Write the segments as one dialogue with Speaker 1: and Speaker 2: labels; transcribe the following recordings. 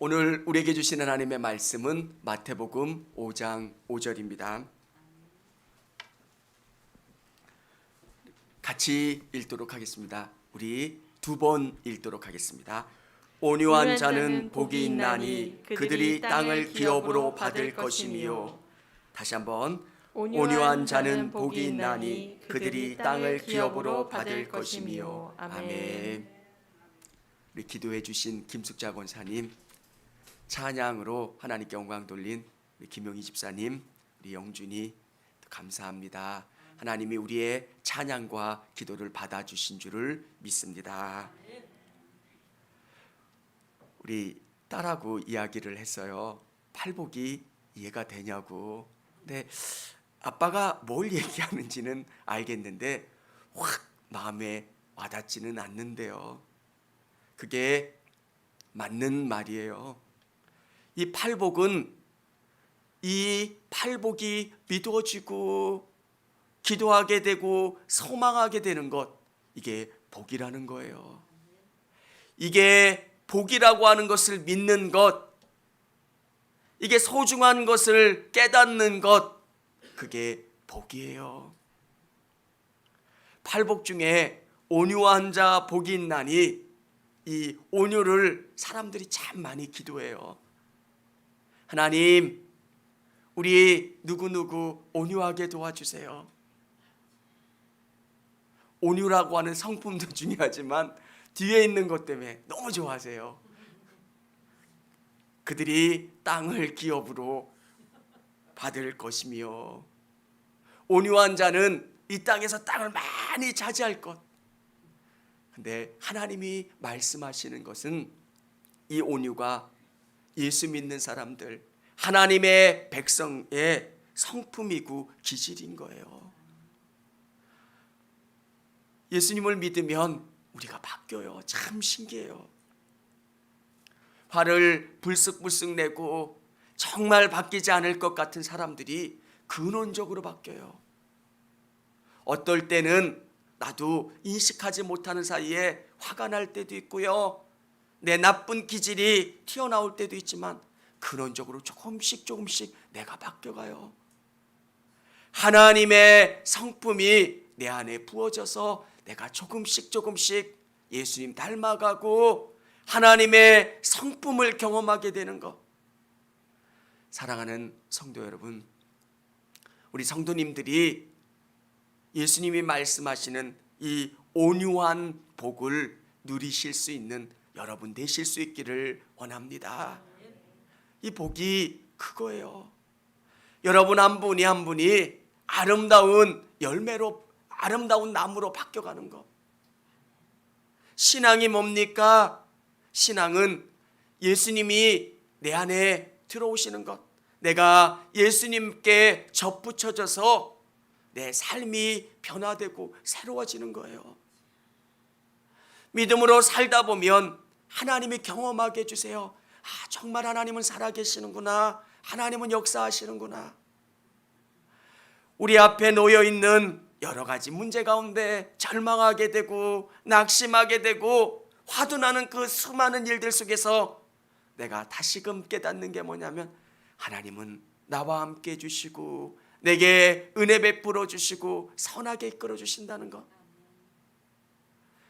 Speaker 1: 오늘 우리에게 주신 하나님의 말씀은 마태복음 5장 5절입니다. 같이 읽도록 하겠습니다. 우리 두 번 읽도록 하겠습니다. 온유한 자는 복이 있나니 그들이 땅을 기업으로 받을 것이며. 다시 한번. 온유한 자는 복이 있나니 그들이 땅을 기업으로 받을 것이며. 아멘. 우리 기도해 주신 김숙자 권사님, 찬양으로 하나님께 영광 돌린 우리 김용희 집사님, 우리 영준이 감사합니다. 하나님이 우리의 찬양과 기도를 받아주신 줄을 믿습니다. 우리 딸하고 이야기를 했어요. 팔복이 이해가 되냐고. 근데 아빠가 뭘 얘기하는지는 알겠는데 확 마음에 와닿지는 않는데요. 그게 맞는 말이에요. 이 팔복이 믿어지고 기도하게 되고 소망하게 되는 것, 이게 복이라는 거예요. 이게 복이라고 하는 것을 믿는 것, 이게 소중한 것을 깨닫는 것, 그게 복이에요. 팔복 중에 온유한 자 복이 있나니, 이 온유를 사람들이 참 많이 기도해요. 하나님, 우리 누구누구 온유하게 도와주세요. 온유라고 하는 성품도 중요하지만 뒤에 있는 것 때문에 너무 좋아하세요. 그들이 땅을 기업으로 받을 것이며, 온유한 자는 이 땅에서 땅을 많이 차지할 것. 근데 하나님이 말씀하시는 것은 이 온유가 예수 믿는 사람들, 하나님의 백성의 성품이고 기질인 거예요. 예수님을 믿으면 우리가 바뀌어요. 참 신기해요. 화를 불쑥불쑥 내고 정말 바뀌지 않을 것 같은 사람들이 근원적으로 바뀌어요. 어떨 때는 나도 인식하지 못하는 사이에 화가 날 때도 있고요, 내 나쁜 기질이 튀어나올 때도 있지만 근원적으로 조금씩 내가 바뀌어가요. 하나님의 성품이 내 안에 부어져서 내가 조금씩 예수님 닮아가고 하나님의 성품을 경험하게 되는 것. 사랑하는 성도 여러분, 우리 성도님들이 예수님이 말씀하시는 이 온유한 복을 누리실 수 있는 여러분 되실 수 있기를 원합니다. 이 복이 그거예요. 여러분 한 분이 한 분이 아름다운 열매로, 아름다운 나무로 바뀌어가는 것. 신앙이 뭡니까? 신앙은 예수님이 내 안에 들어오시는 것, 내가 예수님께 접붙여져서 내 삶이 변화되고 새로워지는 거예요. 믿음으로 살다 보면 하나님이 경험하게 해주세요. 정말 하나님은 살아계시는구나, 하나님은 역사하시는구나. 우리 앞에 놓여있는 여러 가지 문제 가운데 절망하게 되고 낙심하게 되고 화도 나는 그 수많은 일들 속에서 내가 다시금 깨닫는 게 뭐냐면, 하나님은 나와 함께 해주시고 내게 은혜 베풀어 주시고 선하게 이끌어 주신다는 것.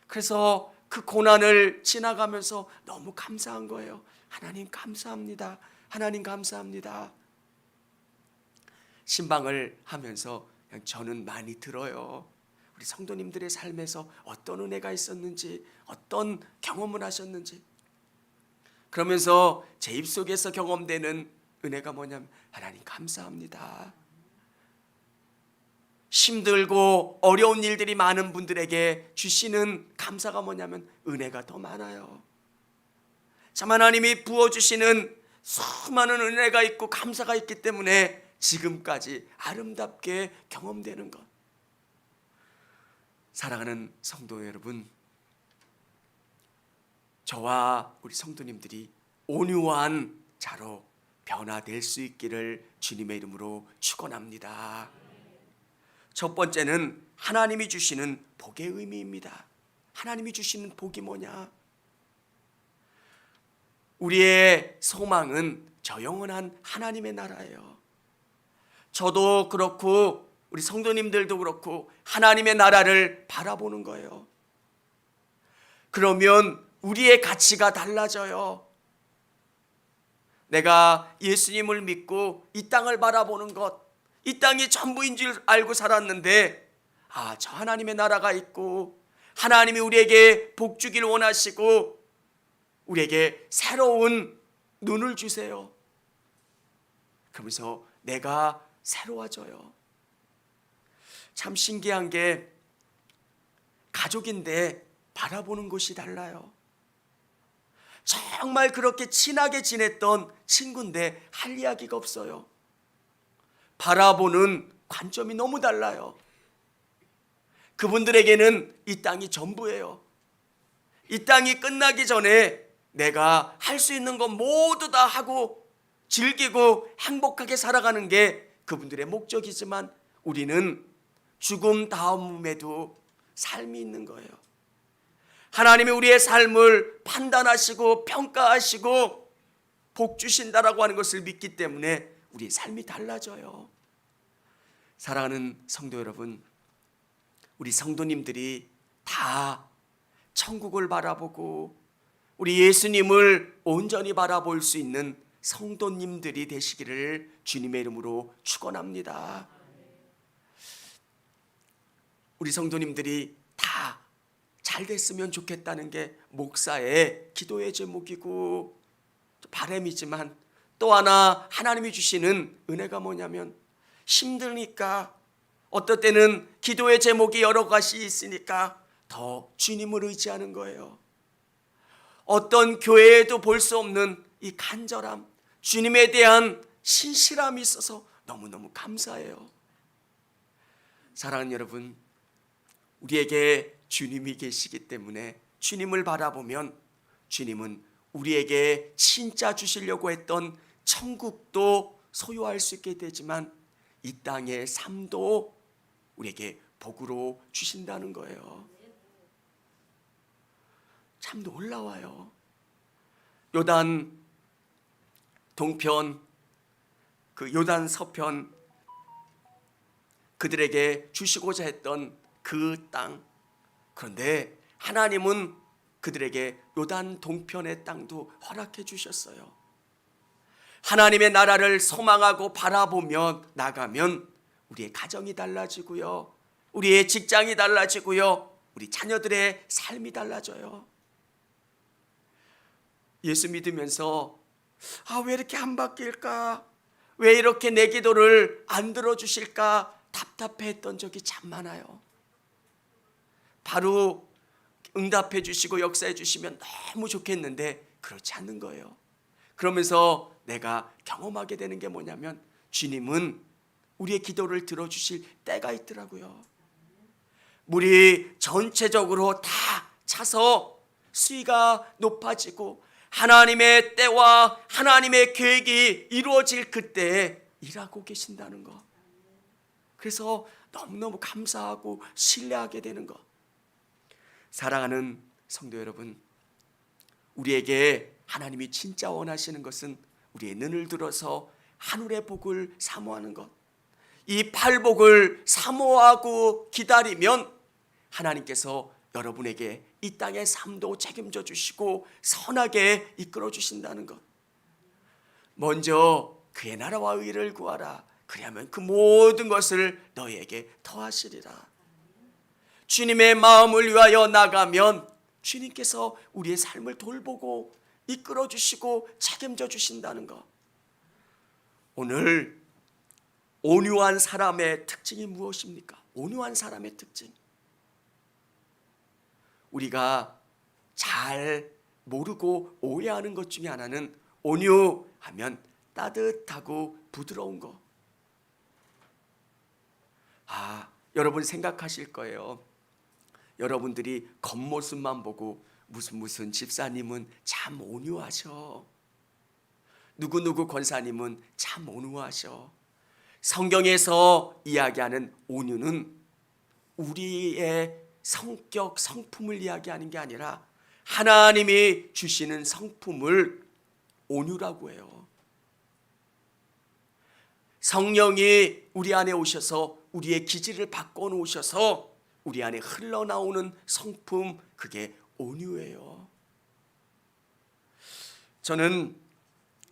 Speaker 1: 그래서 그 고난을 지나가면서 너무 감사한 거예요. 하나님 감사합니다. 하나님 감사합니다. 신방을 하면서 그냥 저는 많이 들어요. 우리 성도님들의 삶에서 어떤 은혜가 있었는지, 어떤 경험을 하셨는지. 그러면서 제 입속에서 경험되는 은혜가 뭐냐면, 하나님 감사합니다. 힘들고 어려운 일들이 많은 분들에게 주시는 감사가 뭐냐면 은혜가 더 많아요. 참 하나님이 부어주시는 수많은 은혜가 있고 감사가 있기 때문에 지금까지 아름답게 경험되는 것. 사랑하는 성도 여러분, 저와 우리 성도님들이 온유한 자로 변화될 수 있기를 주님의 이름으로 축원합니다. 첫 번째는 하나님이 주시는 복의 의미입니다. 하나님이 주시는 복이 뭐냐? 우리의 소망은 저 영원한 하나님의 나라예요. 저도 그렇고 우리 성도님들도 그렇고 하나님의 나라를 바라보는 거예요. 그러면 우리의 가치가 달라져요. 내가 예수님을 믿고 이 땅을 바라보는 것, 이 땅이 전부인 줄 알고 살았는데 저 하나님의 나라가 있고 하나님이 우리에게 복 주기를 원하시고 우리에게 새로운 눈을 주세요. 그러면서 내가 새로워져요. 참 신기한 게 가족인데 바라보는 것이 달라요. 정말 그렇게 친하게 지냈던 친구인데 할 이야기가 없어요. 바라보는 관점이 너무 달라요. 그분들에게는 이 땅이 전부예요. 이 땅이 끝나기 전에 내가 할 수 있는 건 모두 다 하고 즐기고 행복하게 살아가는 게 그분들의 목적이지만 우리는 죽음 다음에도 삶이 있는 거예요. 하나님이 우리의 삶을 판단하시고 평가하시고 복 주신다라고 하는 것을 믿기 때문에 우리의 삶이 달라져요. 사랑하는 성도 여러분, 우리 성도님들이 다 천국을 바라보고 우리 예수님을 온전히 바라볼 수 있는 성도님들이 되시기를 주님의 이름으로 축원합니다. 우리 성도님들이 다 잘 됐으면 좋겠다는 게 목사의 기도의 제목이고 바람이지만 또 하나 하나님이 주시는 은혜가 뭐냐면 힘드니까 어떨 때는 기도의 제목이 여러 가지 있으니까 더 주님을 의지하는 거예요. 어떤 교회에도 볼 수 없는 이 간절함, 주님에 대한 신실함이 있어서 너무너무 감사해요. 사랑하는 여러분, 우리에게 주님이 계시기 때문에 주님을 바라보면 주님은 우리에게 진짜 주시려고 했던 천국도 소유할 수 있게 되지만 이 땅의 삶도 우리에게 복으로 주신다는 거예요. 참 놀라워요. 요단 동편, 그 요단 서편, 그들에게 주시고자 했던 그 땅, 그런데 하나님은 그들에게 요단 동편의 땅도 허락해 주셨어요. 하나님의 나라를 소망하고 바라보며 나가면 우리의 가정이 달라지고요, 우리의 직장이 달라지고요, 우리 자녀들의 삶이 달라져요. 예수 믿으면서 왜 이렇게 안 바뀔까? 왜 이렇게 내 기도를 안 들어주실까? 답답해했던 적이 참 많아요. 바로 응답해 주시고 역사해 주시면 너무 좋겠는데 그렇지 않는 거예요. 그러면서 내가 경험하게 되는 게 뭐냐면 주님은 우리의 기도를 들어주실 때가 있더라고요. 물이 전체적으로 다 차서 수위가 높아지고 하나님의 때와 하나님의 계획이 이루어질 그때에 일하고 계신다는 것. 그래서 너무너무 감사하고 신뢰하게 되는 것. 사랑하는 성도 여러분, 우리에게 하나님이 진짜 원하시는 것은 우리의 눈을 들어서 하늘의 복을 사모하는 것. 이 팔복을 사모하고 기다리면 하나님께서 여러분에게 이 땅의 삶도 책임져 주시고 선하게 이끌어 주신다는 것. 먼저 그의 나라와 의를 구하라. 그리하면 그 모든 것을 너희에게 더하시리라. 주님의 마음을 위하여 나가면 주님께서 우리의 삶을 돌보고 이끌어 주시고 책임져 주신다는 것. 오늘 온유한 사람의 특징이 무엇입니까? 온유한 사람의 특징. 우리가 잘 모르고 오해하는 것 중에 하나는 온유하면 따뜻하고 부드러운 것. 여러분 생각하실 거예요. 여러분들이 겉모습만 보고 무슨 집사님은 참 온유하셔, 누구누구 권사님은 참 온유하셔. 성경에서 이야기하는 온유는 우리의 성격, 성품을 이야기하는 게 아니라 하나님이 주시는 성품을 온유라고 해요. 성령이 우리 안에 오셔서 우리의 기질을 바꿔놓으셔서 우리 안에 흘러나오는 성품, 그게 온유예요. 저는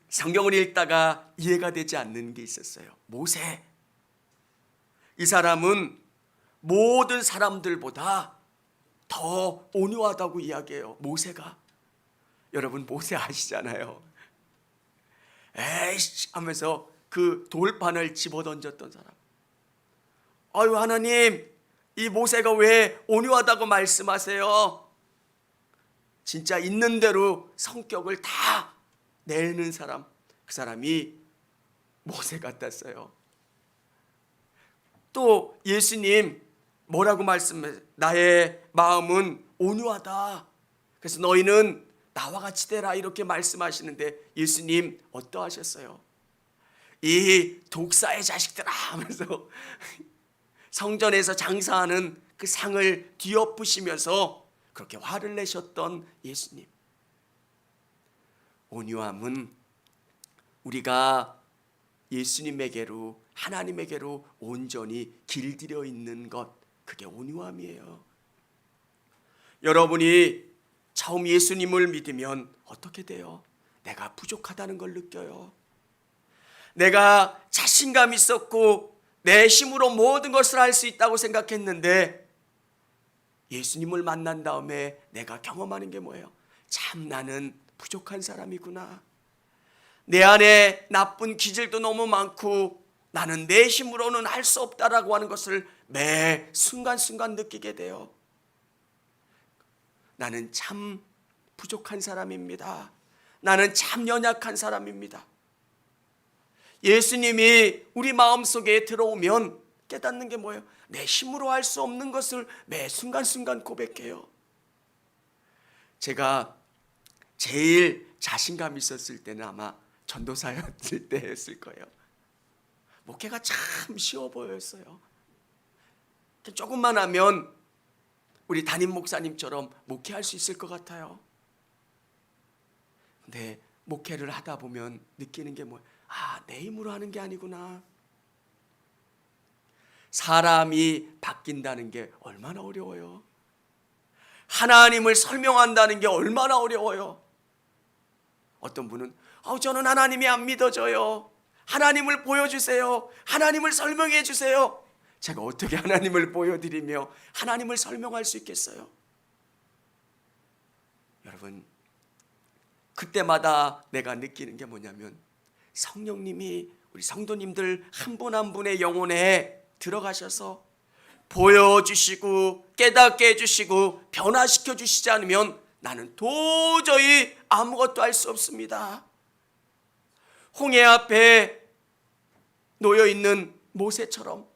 Speaker 1: 성경을 읽다가 이해가 되지 않는 게 있었어요. 모세, 이 사람은 모든 사람들보다 더 온유하다고 이야기해요. 모세가. 여러분, 모세 아시잖아요. 에이씨 하면서 그 돌판을 집어던졌던 사람. 아유, 하나님, 이 모세가 왜 온유하다고 말씀하세요? 진짜 있는 대로 성격을 다 내는 사람, 그 사람이 모세 같았어요. 또 예수님 뭐라고 말씀하세요? 나의 마음은 온유하다, 그래서 너희는 나와 같이 되라, 이렇게 말씀하시는데 예수님 어떠하셨어요? 이 독사의 자식들아 하면서 성전에서 장사하는 그 상을 뒤엎으시면서 그렇게 화를 내셨던 예수님. 온유함은 우리가 예수님에게로, 하나님에게로 온전히 길들여 있는 것, 그게 온유함이에요. 여러분이 처음 예수님을 믿으면 어떻게 돼요? 내가 부족하다는 걸 느껴요. 내가 자신감 있었고 내 힘으로 모든 것을 할 수 있다고 생각했는데 예수님을 만난 다음에 내가 경험하는 게 뭐예요? 참 나는 부족한 사람이구나. 내 안에 나쁜 기질도 너무 많고 나는 내 힘으로는 할 수 없다라고 하는 것을 매 순간순간 느끼게 돼요. 나는 참 부족한 사람입니다. 나는 참 연약한 사람입니다. 예수님이 우리 마음속에 들어오면 깨닫는 게 뭐예요? 내 힘으로 할 수 없는 것을 매 순간순간 고백해요. 제가 제일 자신감 있었을 때는 아마 전도사였을 때였을 거예요. 목회가 참 쉬워 보였어요. 조금만 하면 우리 담임 목사님처럼 목회할 수 있을 것 같아요. 근데 목회를 하다 보면 느끼는 게 뭐예요? 아, 내 힘으로 하는 게 아니구나. 사람이 바뀐다는 게 얼마나 어려워요. 하나님을 설명한다는 게 얼마나 어려워요. 어떤 분은 저는 하나님이 안 믿어져요. 하나님을 보여주세요. 하나님을 설명해 주세요. 제가 어떻게 하나님을 보여드리며 하나님을 설명할 수 있겠어요? 여러분, 그때마다 내가 느끼는 게 뭐냐면 성령님이 우리 성도님들 한 분 한 분의 영혼에 들어가셔서 보여주시고 깨닫게 해주시고 변화시켜 주시지 않으면 나는 도저히 아무것도 할 수 없습니다. 홍해 앞에 놓여있는 모세처럼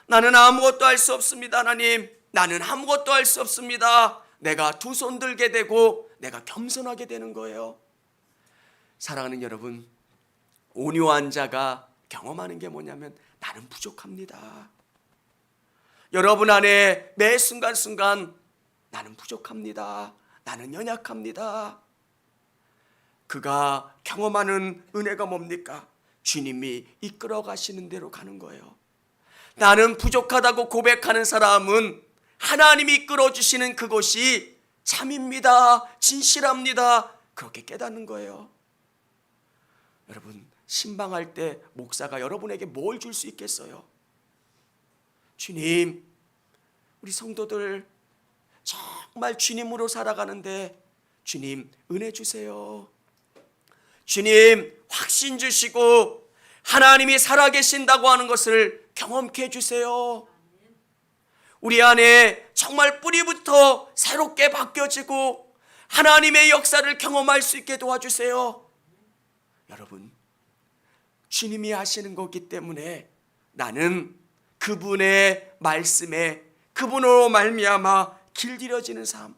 Speaker 1: 나는 아무것도 할 수 없습니다. 하나님, 나는 아무것도 할 수 없습니다. 내가 두 손 들게 되고 내가 겸손하게 되는 거예요. 사랑하는 여러분, 온유한 자가 경험하는 게 뭐냐면 나는 부족합니다. 여러분 안에 매 순간순간 나는 부족합니다. 나는 연약합니다. 그가 경험하는 은혜가 뭡니까? 주님이 이끌어 가시는 대로 가는 거예요. 나는 부족하다고 고백하는 사람은 하나님이 이끌어 주시는 그곳이 참입니다. 진실합니다. 그렇게 깨닫는 거예요. 여러분, 신방할 때 목사가 여러분에게 뭘 줄 수 있겠어요? 주님, 우리 성도들 정말 주님으로 살아가는데 주님 은혜 주세요. 주님 확신 주시고 하나님이 살아계신다고 하는 것을 경험케 해주세요. 우리 안에 정말 뿌리부터 새롭게 바뀌어지고 하나님의 역사를 경험할 수 있게 도와주세요. 여러분, 주님이 하시는 거기 때문에 나는 그분의 말씀에 그분으로 말미암아 길들여지는 삶.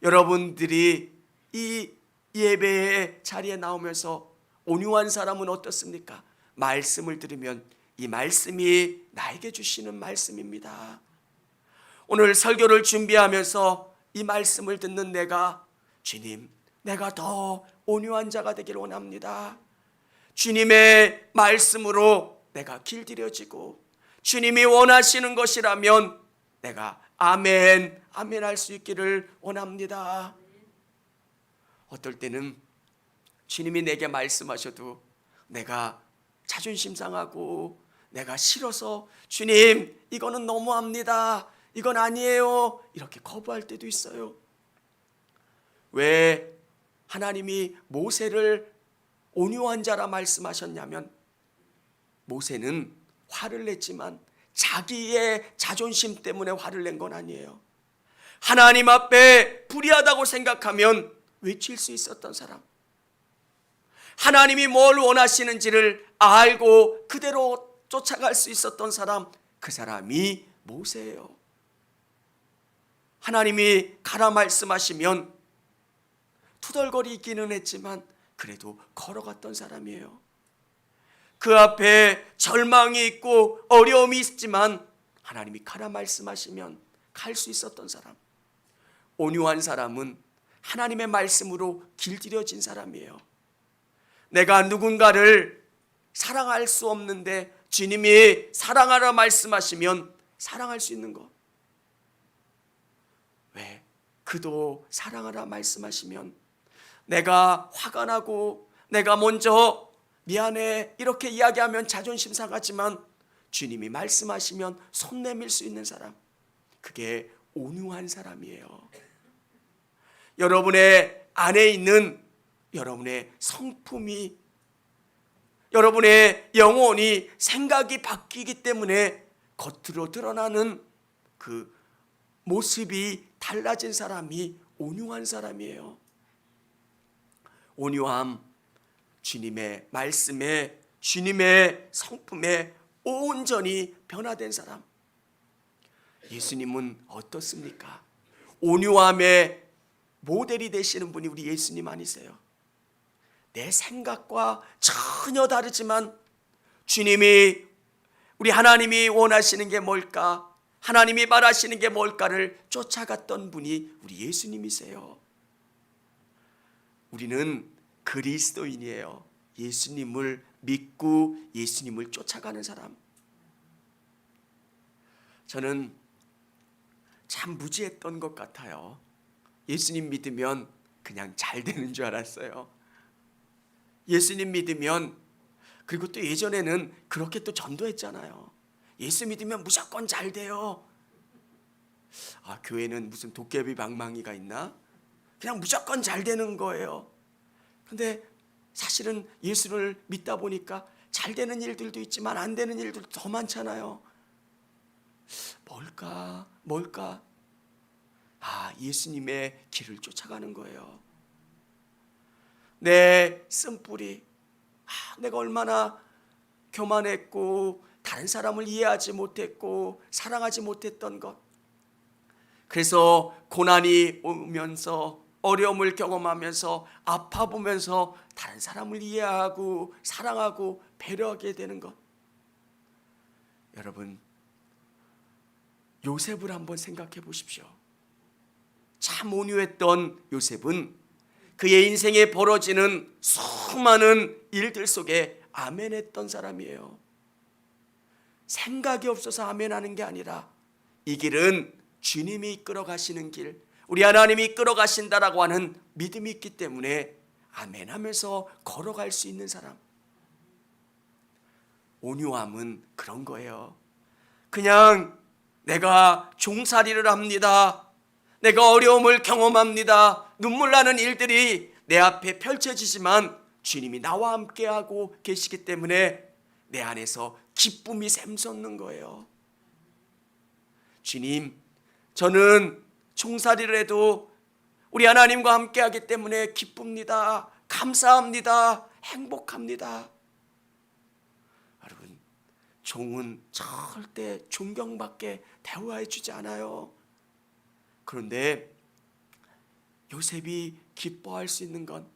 Speaker 1: 여러분들이 이 예배의 자리에 나오면서 온유한 사람은 어떻습니까? 말씀을 들으면 이 말씀이 나에게 주시는 말씀입니다. 오늘 설교를 준비하면서 이 말씀을 듣는 내가 주님, 내가 더 온유한 자가 되기를 원합니다. 주님의 말씀으로 내가 길들여지고 주님이 원하시는 것이라면 내가 아멘, 아멘 할 수 있기를 원합니다. 어떨 때는 주님이 내게 말씀하셔도 내가 자존심 상하고 내가 싫어서 주님 이거는 너무합니다, 이건 아니에요, 이렇게 거부할 때도 있어요. 왜 하나님이 모세를 온유한 자라 말씀하셨냐면, 모세는 화를 냈지만 자기의 자존심 때문에 화를 낸 건 아니에요. 하나님 앞에 불의하다고 생각하면 외칠 수 있었던 사람, 하나님이 뭘 원하시는지를 알고 그대로 쫓아갈 수 있었던 사람, 그 사람이 모세예요. 하나님이 가라 말씀하시면 투덜거리기는 했지만 그래도 걸어갔던 사람이에요. 그 앞에 절망이 있고 어려움이 있지만 하나님이 가라 말씀하시면 갈 수 있었던 사람. 온유한 사람은 하나님의 말씀으로 길들여진 사람이에요. 내가 누군가를 사랑할 수 없는데 주님이 사랑하라 말씀하시면 사랑할 수 있는 것. 왜? 그도 사랑하라 말씀하시면 내가 화가 나고 내가 먼저 미안해 이렇게 이야기하면 자존심 상하지만 주님이 말씀하시면 손 내밀 수 있는 사람, 그게 온유한 사람이에요. 여러분의 안에 있는 여러분의 성품이, 여러분의 영혼이, 생각이 바뀌기 때문에 겉으로 드러나는 그 모습이 달라진 사람이 온유한 사람이에요. 온유함, 주님의 말씀에, 주님의 성품에 온전히 변화된 사람. 예수님은 어떻습니까? 온유함의 모델이 되시는 분이 우리 예수님 아니세요? 내 생각과 전혀 다르지만 주님이, 우리 하나님이 원하시는 게 뭘까, 하나님이 말하시는 게 뭘까를 쫓아갔던 분이 우리 예수님이세요. 우리는 그리스도인이에요. 예수님을 믿고 예수님을 쫓아가는 사람. 저는 참 무지했던 것 같아요. 예수님 믿으면 그냥 잘 되는 줄 알았어요. 예수님 믿으면, 그리고 또 예전에는 그렇게 또 전도했잖아요. 예수 믿으면 무조건 잘 돼요. 아, 교회는 무슨 도깨비 방망이가 있나? 그냥 무조건 잘 되는 거예요. 근데 사실은 예수를 믿다 보니까 잘 되는 일들도 있지만 안 되는 일들도 더 많잖아요. 뭘까? 아, 예수님의 길을 쫓아가는 거예요. 내 쓴뿌리, 내가 얼마나 교만했고 다른 사람을 이해하지 못했고 사랑하지 못했던 것, 그래서 고난이 오면서 어려움을 경험하면서 아파보면서 다른 사람을 이해하고 사랑하고 배려하게 되는 것. 여러분, 요셉을 한번 생각해 보십시오. 참 온유했던 요셉은 그의 인생에 벌어지는 수많은 일들 속에 아멘했던 사람이에요. 생각이 없어서 아멘하는 게 아니라 이 길은 주님이 이끌어 가시는 길, 우리 하나님이 이끌어 가신다라고 하는 믿음이 있기 때문에 아멘하면서 걸어갈 수 있는 사람. 온유함은 그런 거예요. 그냥 내가 종살이를 합니다, 내가 어려움을 경험합니다, 눈물 나는 일들이 내 앞에 펼쳐지지만 주님이 나와 함께하고 계시기 때문에 내 안에서 기쁨이 샘솟는 거예요. 주님, 저는 종살이를 해도 우리 하나님과 함께하기 때문에 기쁩니다, 감사합니다, 행복합니다. 여러분, 종은 절대 존경받게 대우해 주지 않아요. 그런데 요셉이 기뻐할 수 있는 건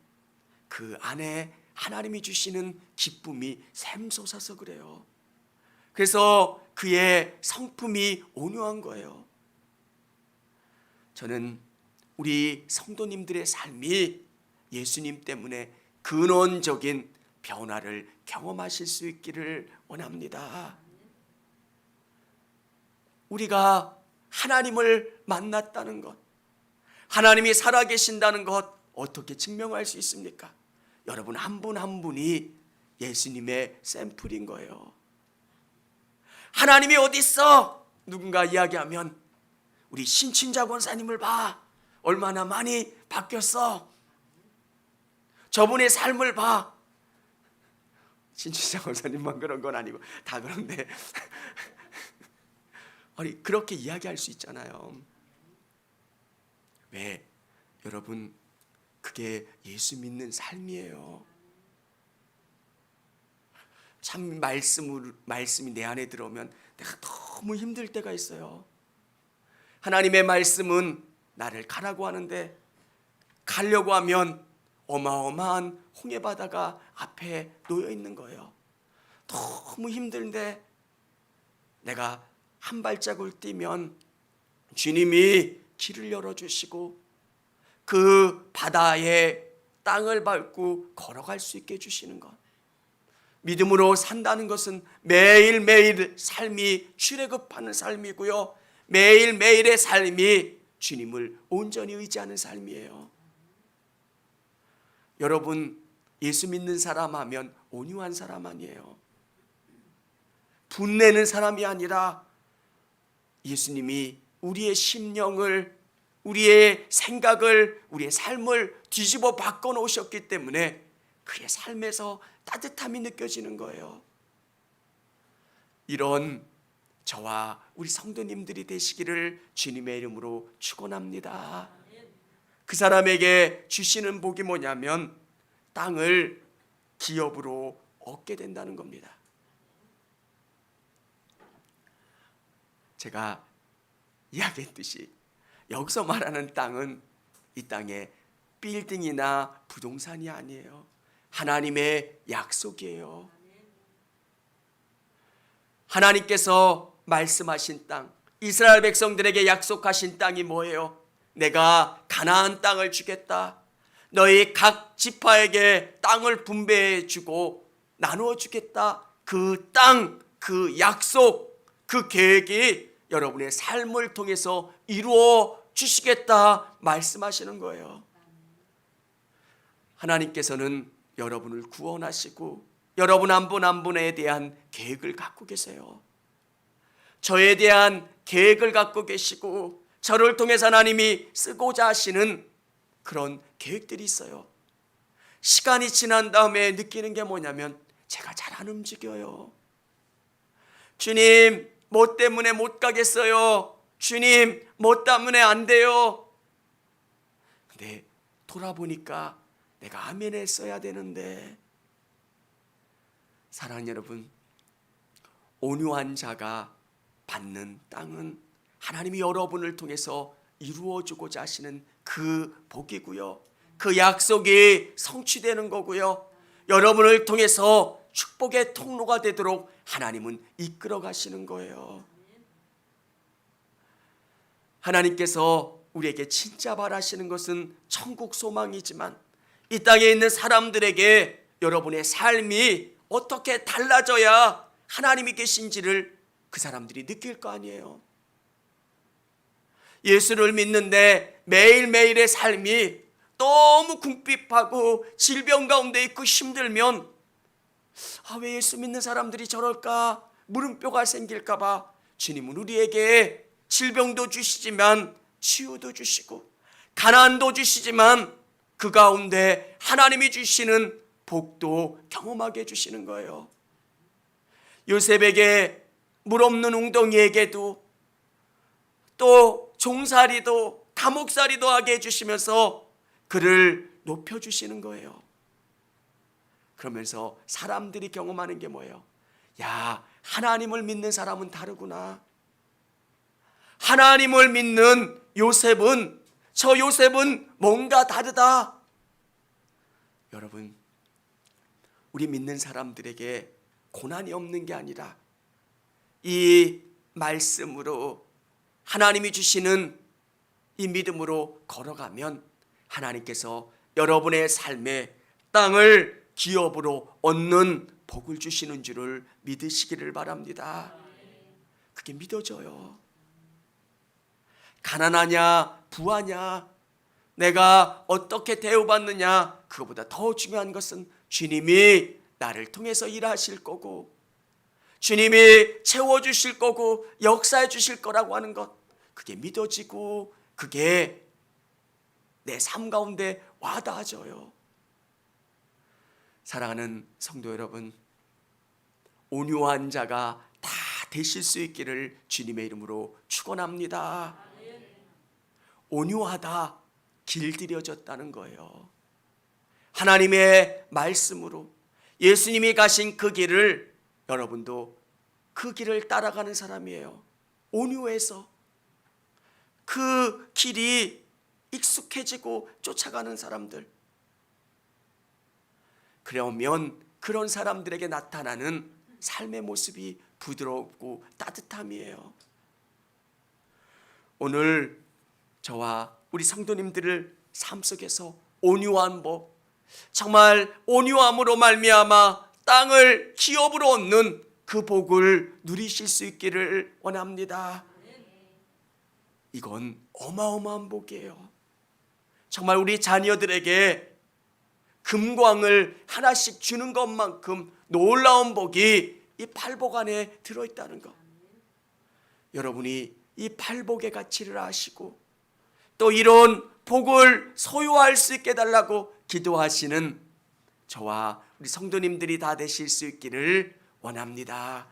Speaker 1: 그 안에 하나님이 주시는 기쁨이 샘솟아서 그래요. 그래서 그의 성품이 온유한 거예요. 저는 우리 성도님들의 삶이 예수님 때문에 근원적인 변화를 경험하실 수 있기를 원합니다. 우리가 하나님을 만났다는 것, 하나님이 살아계신다는 것 어떻게 증명할 수 있습니까? 여러분 한 분 한 분이 예수님의 샘플인 거예요. 하나님이 어디 있어? 누군가 이야기하면 우리 신친자 권사님을 봐. 얼마나 많이 바뀌었어. 저분의 삶을 봐. 신친자 권사님만 그런 건 아니고 다 그런데 아니 그렇게 이야기할 수 있잖아요. 왜? 여러분 그게 예수 믿는 삶이에요. 참 말씀이 내 안에 들어오면 내가 너무 힘들 때가 있어요. 하나님의 말씀은 나를 가라고 하는데 가려고 하면 어마어마한 홍해 바다가 앞에 놓여 있는 거예요. 너무 힘든데 내가 한 발자국을 뛰면 주님이 길을 열어주시고 그 바다에 땅을 밟고 걸어갈 수 있게 해주시는 것. 믿음으로 산다는 것은 매일매일 삶이 출애굽하는 삶이고요, 매일매일의 삶이 주님을 온전히 의지하는 삶이에요. 여러분 예수 믿는 사람 하면 온유한 사람 아니에요. 분내는 사람이 아니라 예수님이 우리의 심령을, 우리의 생각을, 우리의 삶을 뒤집어 바꿔 놓으셨기 때문에 그의 삶에서 따뜻함이 느껴지는 거예요. 이런 저와 우리 성도님들이 되시기를 주님의 이름으로 축원합니다. 그 사람에게 주시는 복이 뭐냐면 땅을 기업으로 얻게 된다는 겁니다. 제가 이야기했듯이 여기서 말하는 땅은 이 땅의 빌딩이나 부동산이 아니에요. 하나님의 약속이에요. 하나님께서 말씀하신 땅, 이스라엘 백성들에게 약속하신 땅이 뭐예요? 내가 가나안 땅을 주겠다. 너희 각 지파에게 땅을 분배해 주고 나누어 주겠다. 그 땅, 그 약속, 그 계획이 여러분의 삶을 통해서 이루어 주시겠다 말씀하시는 거예요. 하나님께서는 여러분을 구원하시고 여러분 한 분 한 분에 대한 계획을 갖고 계세요. 저에 대한 계획을 갖고 계시고 저를 통해서 하나님이 쓰고자 하시는 그런 계획들이 있어요. 시간이 지난 다음에 느끼는 게 뭐냐면 제가 잘 안 움직여요. 주님, 뭐 때문에 못 가겠어요. 주님, 뭐 때문에 안 돼요. 근데 돌아보니까 내가 아멘 했어야 되는데. 사랑하는 여러분, 온유한 자가 받는 땅은 하나님이 여러분을 통해서 이루어주고자 하시는 그 복이고요, 그 약속이 성취되는 거고요, 여러분을 통해서 축복의 통로가 되도록 하나님은 이끌어 가시는 거예요. 하나님께서 우리에게 진짜 바라시는 것은 천국 소망이지만 이 땅에 있는 사람들에게 여러분의 삶이 어떻게 달라져야 하나님이 계신지를 그 사람들이 느낄 거 아니에요. 예수를 믿는데 매일매일의 삶이 너무 궁핍하고 질병 가운데 있고 힘들면 왜 예수 믿는 사람들이 저럴까? 물음표가 생길까 봐 주님은 우리에게 질병도 주시지만 치유도 주시고 가난도 주시지만 그 가운데 하나님이 주시는 복도 경험하게 해주시는 거예요. 요셉에게 물 없는 웅덩이에게도 또 종살이도 감옥살이도 하게 해주시면서 그를 높여주시는 거예요. 그러면서 사람들이 경험하는 게 뭐예요? 야, 하나님을 믿는 사람은 다르구나. 하나님을 믿는 요셉은, 저 요셉은 뭔가 다르다. 여러분, 우리 믿는 사람들에게 고난이 없는 게 아니라 이 말씀으로 하나님이 주시는 이 믿음으로 걸어가면 하나님께서 여러분의 삶에 땅을 기업으로 얻는 복을 주시는 줄을 믿으시기를 바랍니다. 그게 믿어져요. 가난하냐 부하냐 내가 어떻게 대우받느냐 그거보다 더 중요한 것은 주님이 나를 통해서 일하실 거고 주님이 채워주실 거고 역사해 주실 거라고 하는 것, 그게 믿어지고 그게 내 삶 가운데 와닿아져요. 사랑하는 성도 여러분, 온유한 자가 다 되실 수 있기를 주님의 이름으로 축원합니다. 온유하다, 길들여졌다는 거예요. 하나님의 말씀으로 예수님이 가신 그 길을 여러분도 그 길을 따라가는 사람이에요. 온유해서 그 길이 익숙해지고 쫓아가는 사람들. 그러면 그런 사람들에게 나타나는 삶의 모습이 부드럽고 따뜻함이에요. 오늘 저와 우리 성도님들을 삶 속에서 온유한 법, 정말 온유함으로 말미암아 땅을 기업으로 얻는 그 복을 누리실 수 있기를 원합니다. 이건 어마어마한 복이에요. 정말 우리 자녀들에게 금광을 하나씩 주는 것만큼 놀라운 복이 이 팔복 안에 들어있다는 것. 여러분이 이 팔복의 가치를 아시고 또 이런 복을 소유할 수 있게 해달라고 기도하시는 저와 우리 성도님들이 다 되실 수 있기를 원합니다.